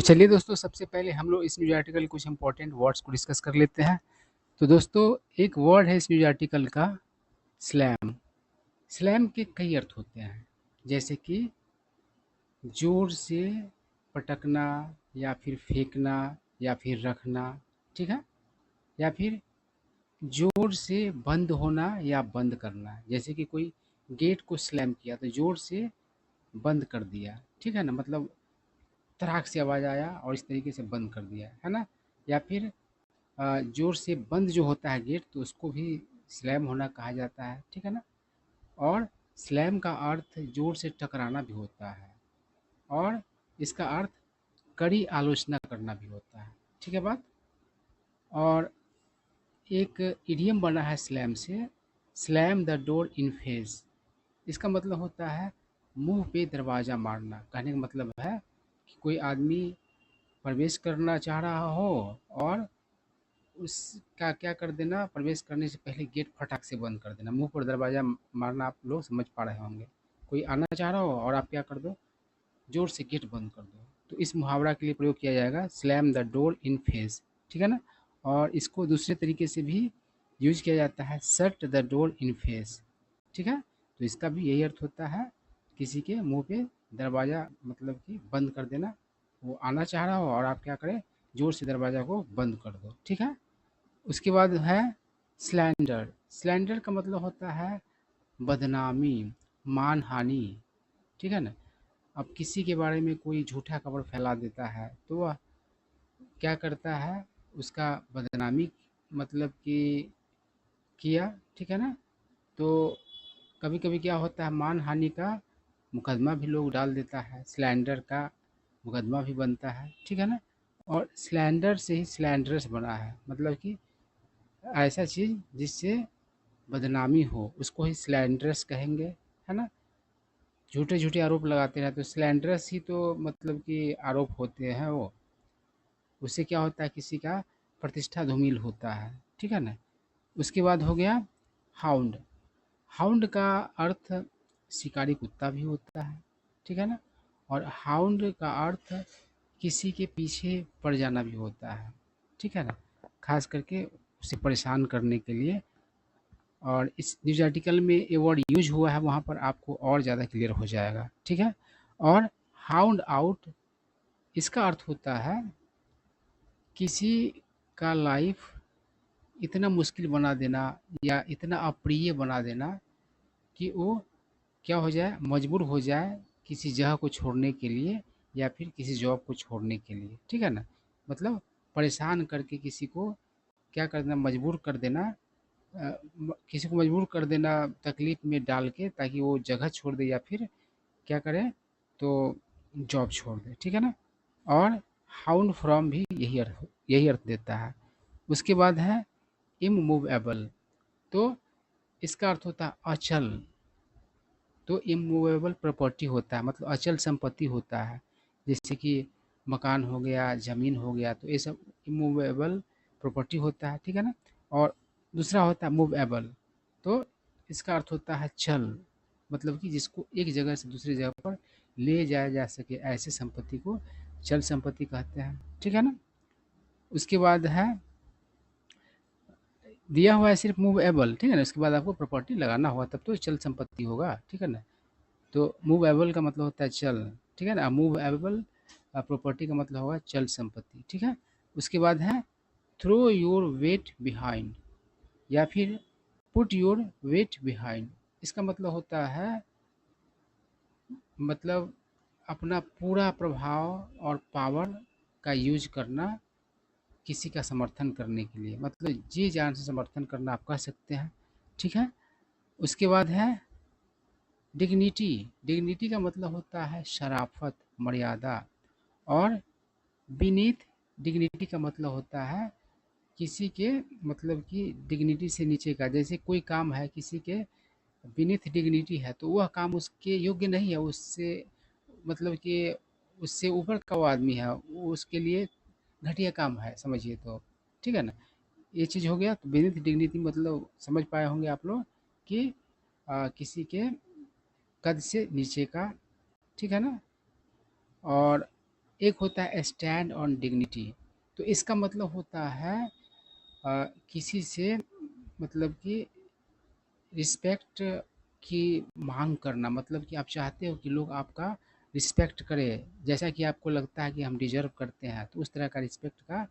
चलिए दोस्तों, सबसे पहले हम लोग इस न्यूज़ आर्टिकल के कुछ इंपॉर्टेंट वर्ड्स को डिस्कस कर लेते हैं। तो दोस्तों, एक वर्ड है इस न्यूज़ आर्टिकल का, स्लैम। स्लैम के कई अर्थ होते हैं, जैसे कि जोर से पटकना, या फिर फेंकना, या फिर रखना, ठीक है? या फिर जोर से बंद होना या बंद करना, जैसे कि कोई गेट को स्लैम किया तो जोर से बंद कर दिया, ठीक है ना? मतलब तड़ाक से आवाज़ आया और इस तरीके से बंद कर दिया, है ना? या फिर ज़ोर से बंद जो होता है गेट, तो उसको भी स्लैम होना कहा जाता है, ठीक है ना? और स्लैम का अर्थ ज़ोर से टकराना भी होता है, और इसका अर्थ कड़ी आलोचना करना भी होता है, ठीक है बात? और एक इडियम बना है स्लैम से, slam the door in face. इसका मतलब होता है मुंह पे दरवाज़ा मारना। कहने का मतलब है कि कोई आदमी प्रवेश करना चाह रहा हो, और उसका क्या कर देना, प्रवेश करने से पहले गेट फटाक से बंद कर देना। मुंह पर दरवाज़ा मारना आप लोग समझ पा रहे होंगे। कोई आना चाह रहा हो और आप क्या कर दो, ज़ोर से गेट बंद कर दो। तो इस मुहावरा के लिए प्रयोग किया जाएगा slam the door in face, ठीक है ना? और इसको दूसरे तरीके से भी यूज किया जाता है, shut the door in face, ठीक है? तो इसका भी यही अर्थ होता है, किसी के मुंह पे दरवाज़ा मतलब कि बंद कर देना। वो आना चाह रहा हो और आप क्या करें, ज़ोर से दरवाज़ा को बंद कर दो, ठीक है? उसके बाद है स्लैंडर। स्लैंडर का मतलब होता है बदनामी, मानहानि, ठीक है ना? अब किसी के बारे में कोई झूठा खबर फैला देता है, तो वह क्या करता है, उसका बदनामी मतलब कि किया, ठीक है ना? तो कभी कभी क्या होता है, मानहानि का मुकदमा भी लोग डाल देता है, स्लैंडर का मुकदमा भी बनता है, ठीक है ना? और स्लैंडर से ही स्लैंडरस बना है, मतलब कि ऐसा चीज़ जिससे बदनामी हो, उसको ही स्लैंडरस कहेंगे, है ना? झूठे झूठे आरोप लगाते हैं, तो स्लैंडरस ही तो मतलब कि आरोप होते हैं वो। उससे क्या होता है, किसी का प्रतिष्ठा धूमिल होता है, ठीक है ना? उसके बाद हो गया हाउंड। हाउंड का अर्थ शिकारी कुत्ता भी होता है, ठीक है ना? और हाउंड का अर्थ किसी के पीछे पड़ जाना भी होता है, ठीक है ना? खास करके उसे परेशान करने के लिए। और इस न्यूज़ आर्टिकल में ये वर्ड यूज हुआ है, वहाँ पर आपको और ज़्यादा क्लियर हो जाएगा, ठीक है? और हाउंड आउट, इसका अर्थ होता है किसी का लाइफ इतना मुश्किल बना देना, या इतना अप्रिय बना देना कि वो क्या हो जाए, मजबूर हो जाए किसी जगह को छोड़ने के लिए, या फिर किसी जॉब को छोड़ने के लिए, ठीक है ना? मतलब परेशान करके किसी को क्या कर देना, मजबूर कर देना, किसी को मजबूर कर देना तकलीफ में डाल के, ताकि वो जगह छोड़ दे या फिर क्या करे, तो जॉब छोड़ दे, ठीक है ना? और हाउंड फ्रॉम भी यही अर्थ देता है। उसके बाद है इमूवेबल। तो इसका अर्थ होता है अचल। तो इमूवेबल प्रॉपर्टी होता है, मतलब अचल संपत्ति होता है, जैसे कि मकान हो गया, ज़मीन हो गया, तो ये सब इमूवेबल प्रॉपर्टी होता है, ठीक है ना? और दूसरा होता है मूवेबल। तो इसका अर्थ होता है चल, मतलब कि जिसको एक जगह से दूसरी जगह पर ले जाया जा सके, ऐसे संपत्ति को चल संपत्ति कहते हैं, ठीक है ना? उसके बाद है, दिया हुआ है सिर्फ मूवेबल, ठीक है ना? उसके बाद आपको प्रॉपर्टी लगाना होगा, तब तो चल संपत्ति होगा, ठीक है ना? तो मूवेबल का मतलब होता है चल, ठीक है ना? मूवेबल प्रॉपर्टी का मतलब होगा चल संपत्ति, ठीक है? उसके बाद है थ्रो योर वेट बिहाइंड, या फिर पुट योर वेट बिहाइंड। इसका मतलब होता है, मतलब अपना पूरा प्रभाव और पावर का यूज करना किसी का समर्थन करने के लिए, मतलब जी जान से समर्थन करना आप कह सकते हैं, ठीक है? उसके बाद है डिग्निटी। डिग्निटी का मतलब होता है शराफत, मर्यादा। और बीनीथ डिग्निटी का मतलब होता है किसी के, मतलब कि डिग्निटी से नीचे का, जैसे कोई काम है किसी के बीनीथ डिग्निटी है, तो वह काम उसके योग्य नहीं है, उससे मतलब कि उससे ऊपर का वो आदमी है, वो उसके लिए घटिया काम है, समझिए तो, ठीक है ना? ये चीज़ हो गया। तो बीनीथ डिग्निटी मतलब समझ पाए होंगे आप लोग कि किसी के कद से नीचे का, ठीक है ना? और एक होता है स्टैंड ऑन डिग्निटी। तो इसका मतलब होता है किसी से मतलब कि रिस्पेक्ट की मांग करना, मतलब कि आप चाहते हो कि लोग आपका रिस्पेक्ट करें, जैसा कि आपको लगता है कि हम डिजर्व करते हैं, तो उस तरह का रिस्पेक्ट का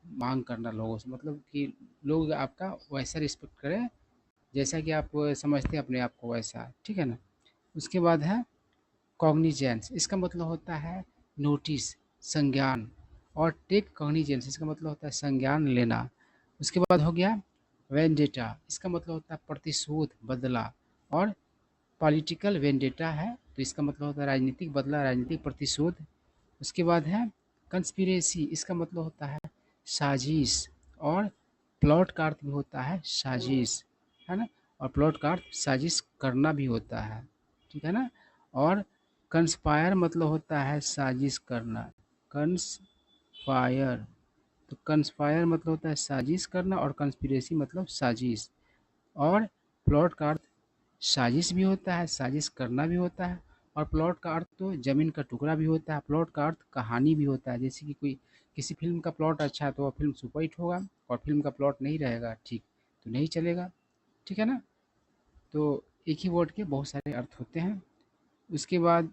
मांग करना लोगों से, मतलब कि लोग आपका वैसा रिस्पेक्ट करें जैसा कि आप समझते हैं अपने आप को वैसा, ठीक है ना। उसके बाद है कॉग्निजेंस। इसका मतलब होता है नोटिस, संज्ञान। और टेक कॉग्निजेंस इसका मतलब होता है संज्ञान लेना। उसके बाद हो गया वेंडेटा। इसका मतलब होता है प्रतिशोध, बदला। और पॉलिटिकल वेंडेटा है तो इसका मतलब होता है राजनीतिक बदला, राजनीतिक प्रतिशोध। उसके बाद है कंस्पिरेसी। इसका मतलब होता है साजिश। और प्लॉट का अर्थ भी होता है साजिश, है ना। और प्लॉट का अर्थ साजिश करना भी होता है, ठीक है ना। और कंस्पायर मतलब होता है साजिश करना। कंस्पायर, तो कंस्पायर मतलब होता है साजिश करना, और कंस्पिरेसी मतलब साजिश। और प्लॉट का अर्थ साजिश भी होता है, साजिश करना भी होता है। और प्लॉट का अर्थ तो ज़मीन का टुकड़ा भी होता है। प्लॉट का अर्थ कहानी भी होता है, जैसे कि कोई किसी फ़िल्म का प्लॉट अच्छा है तो वह फ़िल्म सुपरहिट होगा, और फ़िल्म का प्लॉट नहीं रहेगा ठीक तो नहीं चलेगा, ठीक है ना। तो एक ही वर्ड के बहुत सारे अर्थ होते हैं। उसके बाद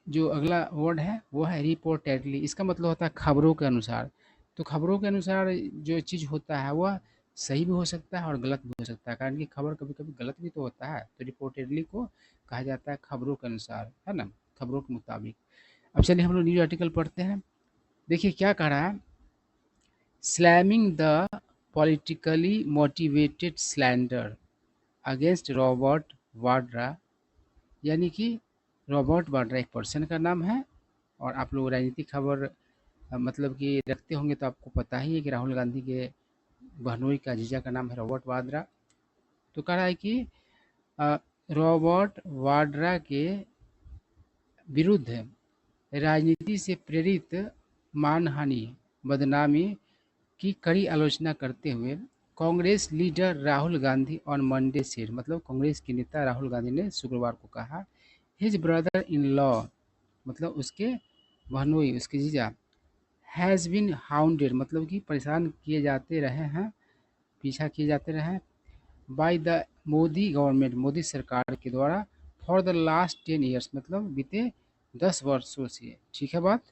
जो अगला वर्ड है वो है रिपोर्टेडली। इसका मतलब होता है खबरों के अनुसार। तो खबरों के अनुसार जो चीज़ होता है वह सही भी हो सकता है और गलत भी हो सकता है, कारण कि खबर कभी कभी गलत भी तो होता है। तो रिपोर्टेडली को कहा जाता है खबरों के अनुसार, है ना, खबरों के मुताबिक। अब चलिए हम लोग न्यूज़ आर्टिकल पढ़ते हैं। देखिए क्या कह रहा है, slamming the politically motivated slander against Robert Vadra. यानी कि रॉबर्ट वाड्रा एक पर्सन का नाम है। और आप लोग राजनीतिक खबर मतलब कि रखते होंगे तो आपको पता ही है कि राहुल गांधी के बहनोई का जीजा का नाम है रॉबर्ट वाड्रा। तो कह रहा है कि अ, रॉबर्ट वाड्रा के विरुद्ध राजनीति से प्रेरित मानहानि, बदनामी की कड़ी आलोचना करते हुए Congress leader Rahul Gandhi on Monday said, मतलब कांग्रेस के नेता राहुल गांधी ने शुक्रवार को कहा, हिज ब्रदर इन लॉ, मतलब उसके बहनोई, उसके जीजा, हैज़ बीन हाउंडेड, मतलब कि परेशान किए जाते रहे हैं, पीछा किए जाते रहे हैं, by the Modi government, Modi सरकार के द्वारा, फॉर द लास्ट 10 ईयर्स, मतलब बीते 10 वर्षों से, ठीक है बात।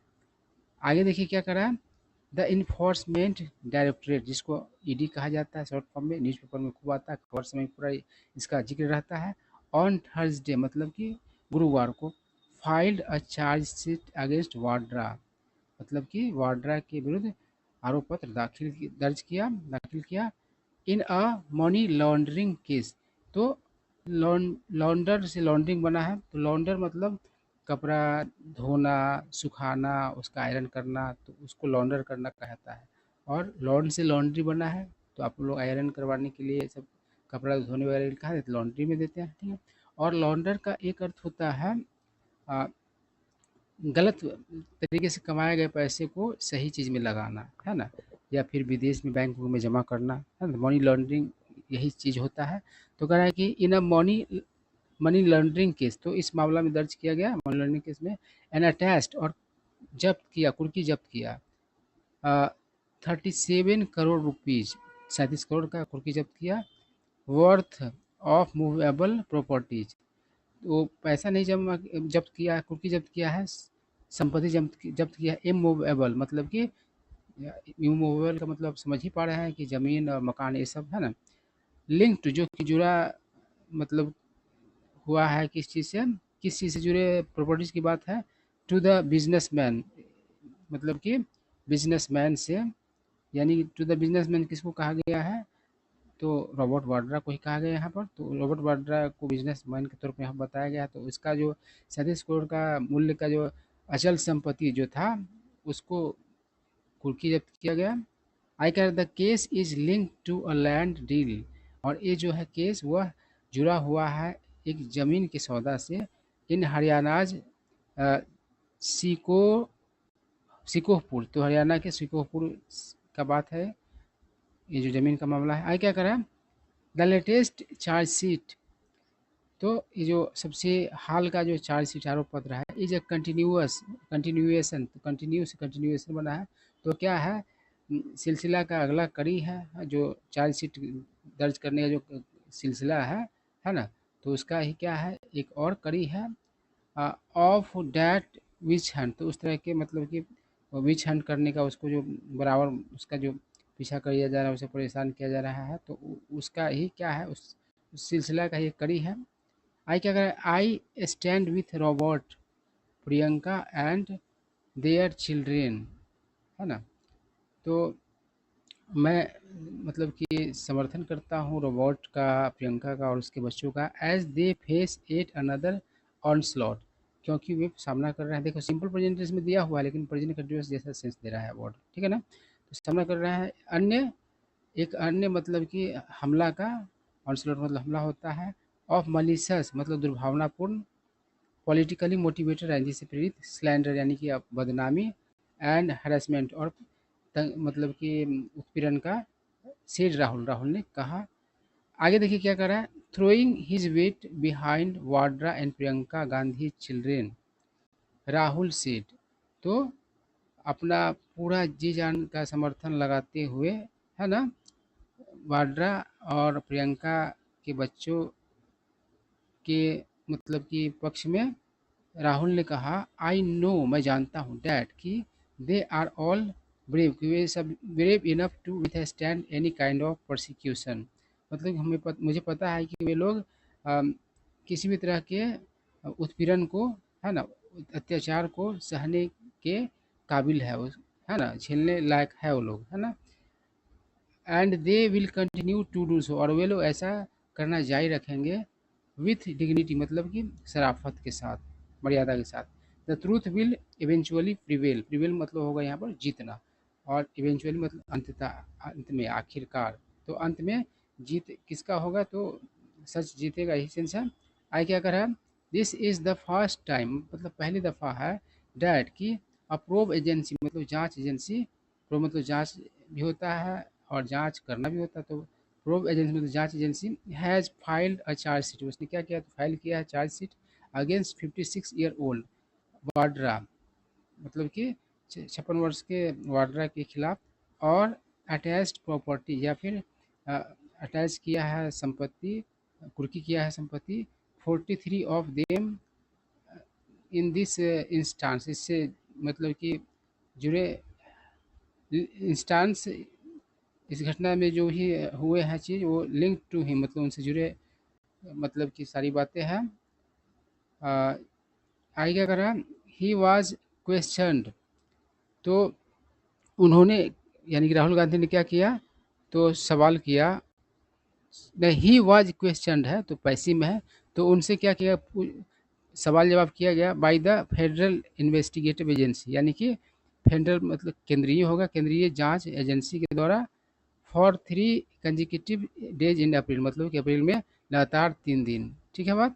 आगे देखिए क्या कर रहा है, द इन्फोर्समेंट डायरेक्टरेट, जिसको ईडी कहा जाता है शॉर्ट फॉर्म में, न्यूज़पेपर में खूब आता है, खबर समय पूरा इसका जिक्र रहता है। ऑन थर्सडे, मतलब कि गुरुवार को, filed a chargesheet against Vadra, मतलब कि वाड्रा के विरुद्ध आरोप पत्र दाखिल किया इन अ मनी लॉन्ड्रिंग केस। तो लॉन्डर से लॉन्ड्रिंग बना है, तो लॉन्डर मतलब कपड़ा धोना, सुखाना, उसका आयरन करना, तो उसको लॉन्डर करना कहता है। और लॉन्ड से लॉन्ड्री बना है, तो आप लोग आयरन करवाने के लिए सब कपड़ा धोने वगैरह लिखा है तो लॉन्ड्री में देते हैं, ठीक है। और लॉन्डर का एक अर्थ होता है अ, गलत तरीके से कमाए गए पैसे को सही चीज़ में लगाना, है ना, या फिर विदेश में बैंकों में जमा करना, है ना, मनी लॉन्ड्रिंग यही चीज़ होता है। तो कह रहा है कि in a money money laundering case, तो इस मामला में दर्ज किया गया मनी लॉन्ड्रिंग केस में, एन अटैच्ड, और जब्त किया, कुर्की जब्त किया 37 करोड़ रुपीज़, 37 करोड़ का कुर्की जब्त किया, वर्थ ऑफ मूवेबल प्रॉपर्टीज। वो पैसा नहीं जमा जब्त किया है, कुर्की जब्त किया है, संपत्ति जब्त किया है इमूवेबल, मतलब कि इमूवेबल का मतलब समझ ही पा रहे हैं कि ज़मीन और मकान ये सब, है ना। लिंक्ड, जो कि जुड़ा, मतलब हुआ है किस चीज़ से जुड़े प्रॉपर्टीज़ की बात है, टू द बिजनेसमैन, मतलब कि बिजनेसमैन से, यानी टू द बिजनेसमैन किसको कहा गया है, तो रॉबर्ट वाड्रा को ही कहा गया है यहाँ पर। तो रॉबर्ट वाड्रा को बिजनेसमैन के तौर पे यहाँ बताया गया है। तो इसका जो 37 करोड़ का मूल्य का जो अचल संपत्ति जो था उसको कुर्की जब्त किया गया। I can the case is link to a land deal, और ये जो है केस वह जुड़ा हुआ है एक ज़मीन के सौदा से, इन हरियाणाज अ, सीको सिकोहपुर, तो हरियाणा के सिकोहपुर का बात है, ये जो ज़मीन का मामला है। आगे क्या करा, द लेटेस्ट चार्जशीट तो ये जो सबसे हाल का जो चार्जशीट आरोप पत्र है इज ए कंटिन्यूएशन, तो कंटिन्यूएशन बना है। तो क्या है, सिलसिला का अगला कड़ी है जो चार्जशीट दर्ज करने का जो सिलसिला है ना, तो उसका ही क्या है, एक और कड़ी है ऑफ डैट विच हंट। तो उस तरह के मतलब कि विच हंट करने का, उसको जो बराबर उसका जो पीछा किया जा रहा है, उसे परेशान किया जा रहा है, तो उसका ही क्या है, उस सिलसिला का ही कड़ी है। आई क्या करें, I stand with Robert, Priyanka and their children, है ना। तो मैं मतलब कि समर्थन करता हूँ रॉबर्ट का, प्रियंका का और उसके बच्चों का, as they face at another on slot, क्योंकि वे सामना कर रहे हैं। देखो सिंपल प्रेजेंट इसमें दिया हुआ है, लेकिन प्रेजेंट कंटिन्यूअस जैसा सेंस दे रहा है वर्ड, ठीक है ना। तो सामना कर रहा है अन्य, एक अन्य मतलब कि हमला का, ऑनस्लॉट मतलब हमला होता है, ऑफ मलिशस मतलब दुर्भावनापूर्ण, पॉलिटिकली मोटिवेटेड राजनीति से प्रेरित, स्लैंडर यानी कि बदनामी, एंड हरासमेंट और मतलब कि उत्पीड़न का, सेठ राहुल ने कहा। आगे देखिए क्या कर रहा है, throwing his weight behind Vadra and Priyanka Gandhi children, Rahul सेठ। तो अपना पूरा जी जान का समर्थन लगाते हुए, है ना, वाड्रा और प्रियंका के बच्चों के मतलब कि पक्ष में राहुल ने कहा, आई नो मैं जानता हूँ, डैट कि दे आर ऑल ब्रेव, कि वे सब brave enough to withstand any kind of prosecution. मतलब मुझे पता है कि वे लोग किसी भी तरह के उत्पीड़न को, है ना, अत्याचार को सहने के काबिल है, है ना, झेलने लायक है वो लोग, है ना। And they will continue to do so, और वे लोग ऐसा करना जारी रखेंगे, विथ डिग्निटी मतलब कि शराफत के साथ, मर्यादा के साथ। The truth will eventually prevail, prevail मतलब होगा यहाँ पर जीतना, और इवेंचुअली मतलब अंततः, अंत में, आखिरकार। तो अंत में जीत किसका होगा, तो सच जीतेगा, यही सेंस है। आई क्या कर रहा है, this is the first time मतलब पहली दफ़ा है, डैट की अप्रूव एजेंसी मतलब जांच एजेंसी, प्रो मतलब जांच भी होता है और जांच करना भी होता है। तो प्रोब एजेंसी मतलब जांच agency has filed a chargesheet, उसने क्या किया, तो फाइल किया है chargesheet against 56 year old Vadra, मतलब कि 56 वर्ष के वाड्रा के खिलाफ, और अटैच्ड प्रॉपर्टी या फिर अटैच किया है संपत्ति, कुर्की किया है संपत्ति, 43 of them in this instance, इससे मतलब कि जुड़े इंस्टांस, इस घटना में जो ही हुए हैं चीज़, वो लिंक टू हिम मतलब उनसे जुड़े मतलब कि सारी बातें हैं। आगे क्या करा, ही वॉज क्वेश्चनड, तो उन्होंने यानी कि राहुल गांधी ने क्या किया, तो सवाल किया, नहीं ही वॉज क्वेश्चनड है तो पैसिव में है, तो उनसे क्या किया, सवाल जवाब किया गया by the federal investigative agency, यानी कि फेडरल मतलब केंद्रीय होगा, केंद्रीय जांच एजेंसी के द्वारा, फॉर 3 कंजिक्यूटिव डेज इन अप्रैल मतलब कि अप्रैल में लगातार 3 दिन, ठीक है बात।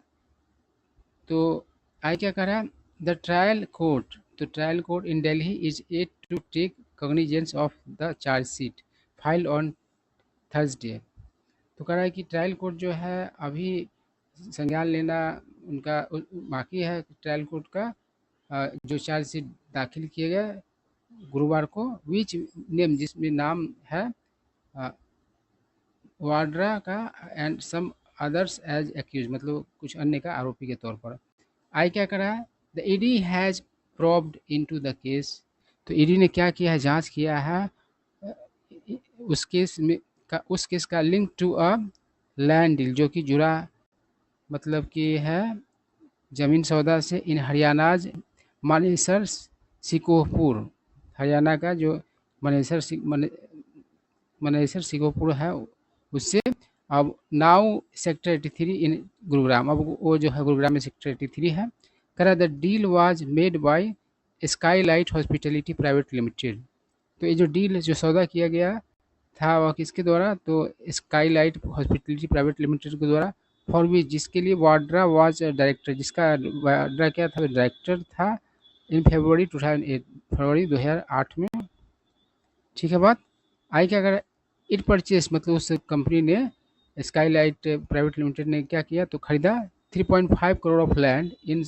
तो आई क्या कह रहा है, द ट्रायल कोर्ट, तो trial court in Delhi is at to take cognizance of the chargesheet file on Thursday. तो कह रहा है कि ट्रायल कोर्ट जो है अभी संज्ञान लेना उनका बाकी है, ट्रायल कोर्ट का जो चार्जशीट दाखिल किए गए गुरुवार को, विच नेम जिसमें नाम है वाड्रा का and some others as accuse मतलब कुछ अन्य का आरोपी के तौर पर। आई क्या कर रहा है, the ED has probed into the case, तो ईडी ने क्या किया है, जांच किया है उस केस में का, उस केस का link to a land deal जो कि जुड़ा मतलब कि है ज़मीन सौदा से, इन हरियाणाज मानेसर सिकोहपुर, हरियाणा का जो मानेसर मनेसर सिकोहपुर है उससे। अब नाउ सेक्टर 83 इन गुरुग्राम, अब वो जो है गुरुग्राम में सेक्टर 83 है। कह रहा the deal was made by Skylight hospitality private limited, तो ये जो डील जो सौदा किया गया था वह किसके द्वारा, तो स्काईलाइट हॉस्पिटैलिटी प्राइवेट लिमिटेड के द्वारा, फॉर विच जिसके लिए वाड्रा वाज डायरेक्टर, जिसका वाड्रा क्या था, डायरेक्टर था, इन फरवरी 2008, फरवरी 2008 में, ठीक है बात। आई क्या करा, इट परचेस मतलब उस कंपनी ने, स्काईलाइट प्राइवेट लिमिटेड ने क्या किया, तो खरीदा 3.5 crore of land in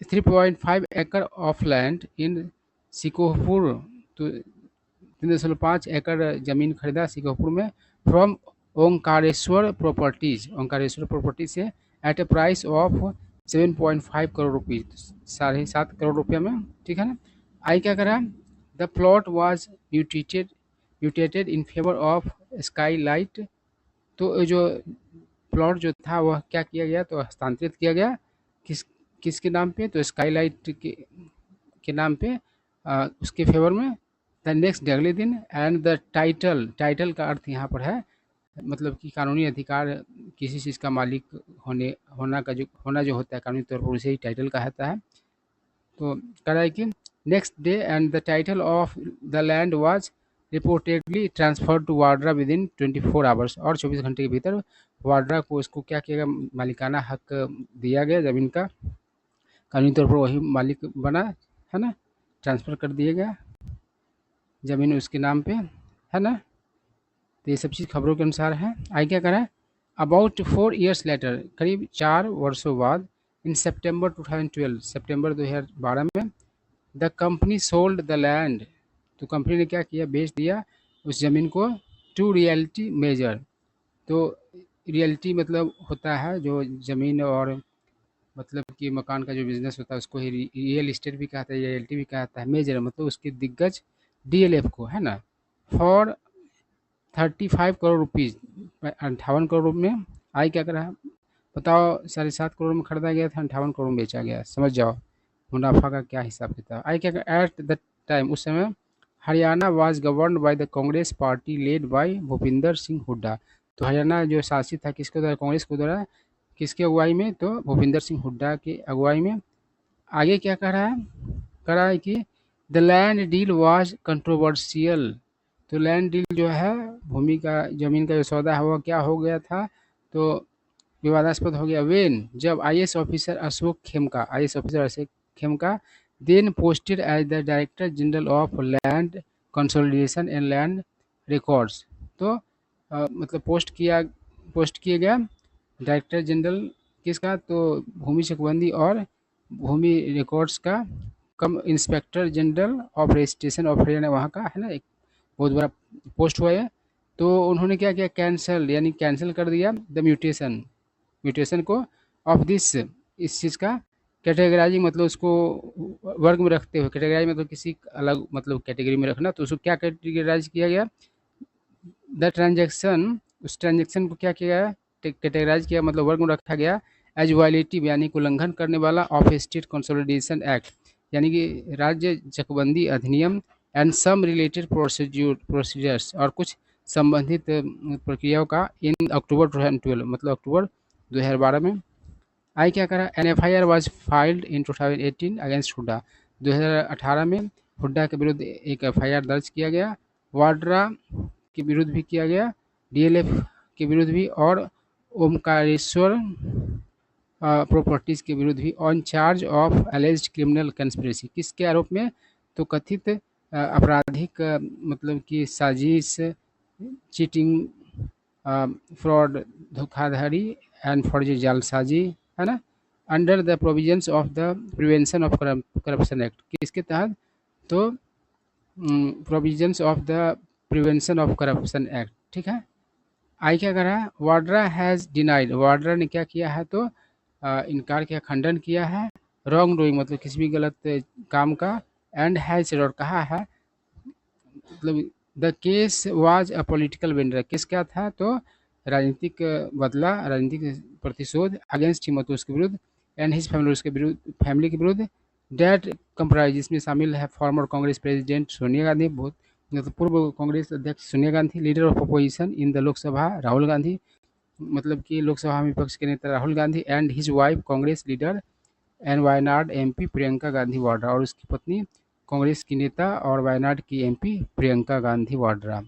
3.5 एकड़ ऑफ लैंड इन सिकोहपुर, तो 3.5 एकड़ जमीन खरीदा सिकोहपुर में फ्रॉम ओंकारेश्वर प्रॉपर्टीज से at a price of 7.5 crore rupees, 7.5 crore रुपये में, ठीक है ना। आई क्या करा, the plot was mutated in favour of Skylight, तो जो प्लॉट जो था वह क्या किया गया, तो हस्तांतरित किया गया किस किसके नाम पे, तो स्काईलाइट के नाम पे, उसके फेवर में। द नेक्स्ट डे, अगले दिन, एंड द टाइटल का अर्थ यहाँ पर है मतलब कि कानूनी अधिकार, किसी चीज़ का मालिक होना जो होता है कानूनी तौर पर, उसे ही टाइटल कहता है। तो कह रहा है कि next day and the title of the land was reportedly transfer to Vadra within 24 hours, और 24 घंटे के भीतर वाड्रा को इसको क्या किया गया, मालिकाना हक दिया गया ज़मीन का, कानूनी तौर पर वही मालिक बना, है ना, ट्रांसफ़र कर दिया गया ज़मीन उसके नाम पे, है ना। तो ये सब चीज़ खबरों के अनुसार है। आगे क्या करा, अबाउट 4 ईयर्स लेटर, करीब 4 वर्षों बाद, इन सितंबर 2012, सितंबर 2012 में, the company sold the land, तो कंपनी ने क्या किया, बेच दिया उस ज़मीन को, टू रियल्टी मेजर, तो रियल्टी मतलब होता है जो ज़मीन और मतलब कि मकान का जो बिज़नेस होता है उसको ही रियल इस्टेट भी कहता है, रियल्टी भी कहता है, मेजर मतलब उसके दिग्गज डीएलएफ को, है ना, फॉर 35 करोड़ रुपीज़, 58 करोड़ में। आई क्या करा, बताओ, 7.5 करोड़ में खरीदा गया था, 58 करोड़ में बेचा गया, समझ जाओ मुनाफा का क्या हिसाब किताब। आई क्या, एट द टाइम, उस समय Haryana was governed by the Congress party led by Bhupinder Singh Hooda, तो हरियाणा जो शासित था किसके द्वारा, कांग्रेस के द्वारा, किसकी अगुवाई में, तो भूपिंदर सिंह हुड्डा की अगुवाई में। आगे क्या कह रहा है कि the land deal was controversial, तो लैंड डील जो है, भूमि का जमीन का जो सौदा है वह क्या हो गया था, तो विवादास्पद हो गया। वेन, जब IAS officer Ashok Khemka then posted as the director general of land consolidation and land records, तो मतलब पोस्ट किया गया डायरेक्टर जनरल किसका, तो भूमि चकबंदी और भूमि रिकॉर्ड्स का, cum inspector general of registration of Haryana, वहाँ का है ना, एक बहुत बड़ा पोस्ट हुआ है। तो उन्होंने क्या किया, कैंसिल कर दिया द म्यूटेशन को, ऑफ दिस, इस चीज़ का, कैटेगराइजिंग मतलब उसको वर्ग में रखते हुए, कैटेगराइज मतलब किसी अलग मतलब कैटेगरी में रखना, तो उसको क्या कैटेगराइज किया गया, द ट्रांजैक्शन, उस ट्रांजैक्शन को क्या किया गया, कैटेगराइज किया मतलब वर्ग में रखा गया, एज वायलेटिव यानी कि उल्लंघन करने वाला, ऑफ स्टेट कंसोलिडेशन एक्ट यानी कि राज्य चकबंदी अधिनियम, एंड सम रिलेटेड प्रोसीजर्स, और कुछ संबंधित प्रक्रियाओं का, इन अक्टूबर 2012 मतलब अक्टूबर 2012 में। आई क्या करा, N F I R was filed in 2018 against Hooda, 2018 में हुड्डा के विरुद्ध एक एफआईआर दर्ज किया गया, वाड्रा के विरुद्ध भी किया गया, डीएलएफ के विरुद्ध भी, और ओमकारेश्वर प्रॉपर्टीज़ के विरुद्ध भी, on charge of alleged criminal conspiracy, किसके आरोप में, तो कथित आपराधिक मतलब कि साजिश, चीटिंग, फ्रॉड, धोखाधड़ी एंड फर्जी जालसाजी, है ना, under the provisions of the prevention of corruption act, किसके तहत, तो provisions of the prevention of corruption act, ठीक है। आई क्या करा, वाड्रा हैज़ डिनाइड, वाड्रा ने क्या किया है, तो इनकार किया, खंडन किया है, रॉन्ग डूइंग मतलब किसी भी गलत काम का, एंड हैज, और कहा है मतलब the case was a political vendor, case क्या था, तो राजनीतिक बदला, राजनीतिक प्रतिशोध, अगेंस्ट हिम, तो उसके विरुद्ध, एंड हिज फैमिली, उसके विरुद्ध, फैमिली के विरुद्ध, डेट कंप्राइज, इसमें शामिल है फॉर्मर कांग्रेस प्रेसिडेंट सोनिया गांधी, बहुत मतलब पूर्व कांग्रेस अध्यक्ष Sonia Gandhi, leader of opposition in the Lok Sabha Rahul Gandhi, मतलब कि लोकसभा में विपक्ष के नेता Rahul Gandhi, and his wife Congress leader and Wayanad MP Priyanka Gandhi Vadra, और उसकी पत्नी कांग्रेस की नेता और वायनाड की एमपी प्रियंका गांधी वाड्रा।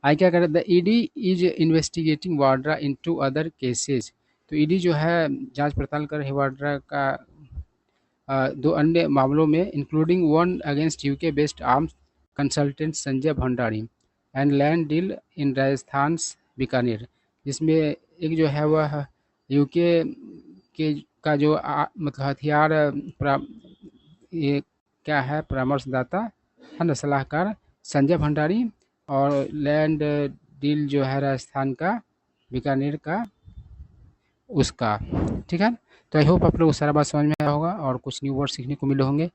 आई क्या कर, the ED is investigating Vadra in 2 other cases, तो ईडी जो है जांच पड़ताल कर रही वाड्रा का 2 अन्य मामलों में, including one against UK based arms consultant Sanjay Bhandari and land deal in Rajasthan Bikaner, जिसमें एक जो है वह यूके के का जो मतलब हथियार ये क्या है, परामर्शदाता है ना, सलाहकार संजय भंडारी, और लैंड डील जो है राजस्थान का, बीकानेर का, उसका। ठीक है, तो आई होप आप लोग को सारा बात समझ में आया होगा और कुछ न्यू वर्ड सीखने को मिले होंगे।